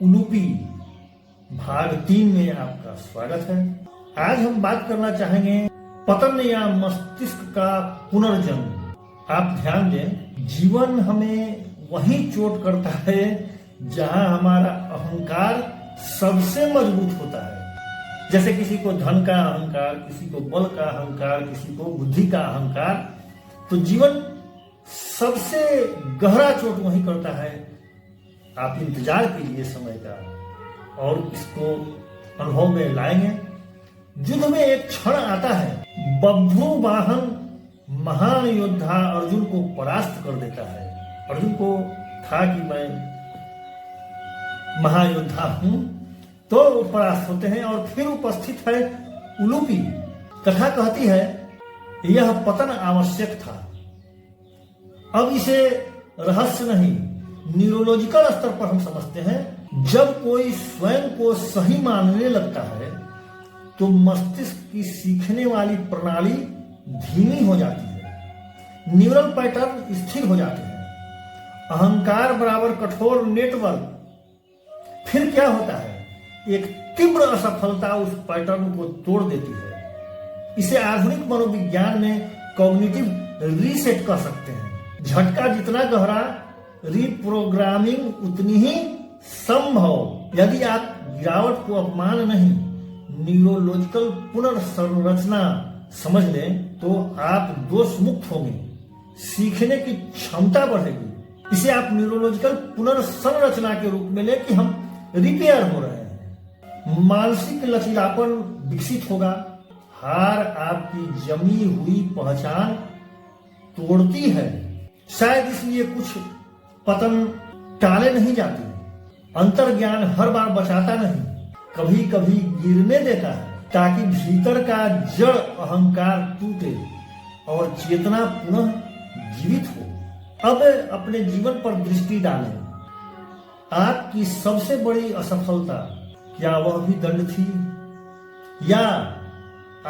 उलूपी भाग 3 में आपका स्वागत है। आज हम बात करना चाहेंगे पतन या मस्तिष्क का पुनर्जन्म। आप ध्यान दें, जीवन हमें वही चोट करता है जहां हमारा अहंकार सबसे मजबूत होता है। जैसे किसी को धन का अहंकार, किसी को बल का अहंकार, किसी को बुद्धि का अहंकार, तो जीवन सबसे गहरा चोट वही करता है। आप इंतजार कीजिए समय का और इसको अनुभव में लाएंगे। युद्ध में एक क्षण आता है, बब्रू वाहन महान योद्धा अर्जुन को परास्त कर देता है। अर्जुन को था कि मैं महायोद्धा हूं, तो वो परास्त होते हैं और फिर उपस्थित है उलूपी। कथा कहती है यह पतन आवश्यक था। अब इसे रहस्य नहीं, न्यूरोलॉजिकल स्तर पर हम समझते हैं। जब कोई स्वयं को सही मानने लगता है तो मस्तिष्क की सीखने वाली प्रणाली धीमी हो जाती है, न्यूरल पैटर्न स्थिर हो जाते हैं। अहंकार बराबर कठोर नेटवर्क। फिर क्या होता है, एक तीव्र असफलता उस पैटर्न को तोड़ देती है। इसे आधुनिक मनोविज्ञान में कॉग्निटिव रीसेट कह सकते हैं। झटका जितना गहरा, रीप्रोग्रामिंग उतनी ही संभव। यदि आप गिरावट को अपमान नहीं, न्यूरोलॉजिकल पुनर्संरचना समझ लें तो आप दोष मुक्त होंगे, सीखने की क्षमता बढ़ेगी। इसे आप न्यूरोलॉजिकल पुनर्संरचना के रूप में लें कि हम रिपेयर हो रहे हैं। मानसिक लचीलापन विकसित होगा। हार आपकी जमी हुई पहचान तोड़ती है। शायद इसलिए कुछ पतन टाले नहीं जाते। अंतर्ज्ञान हर बार बचाता नहीं, कभी कभी गिरने देता है ताकि भीतर का जड़ अहंकार टूटे और चेतना पुनः जीवित हो। अब अपने जीवन पर दृष्टि डालें। आपकी सबसे बड़ी असफलता क्या वह भी दंड थी, या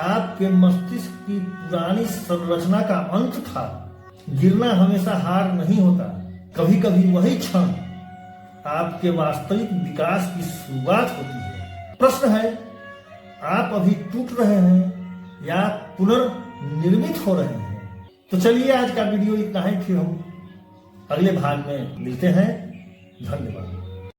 आपके मस्तिष्क की पुरानी संरचना का अंत था? गिरना हमेशा हार नहीं होता। कभी कभी वही क्षण आपके वास्तविक विकास की शुरुआत होती है। प्रश्न है, आप अभी टूट रहे हैं या पुनर्निर्मित हो रहे हैं? तो चलिए आज का वीडियो इतना ही, फिर हम अगले भाग में मिलते हैं। धन्यवाद।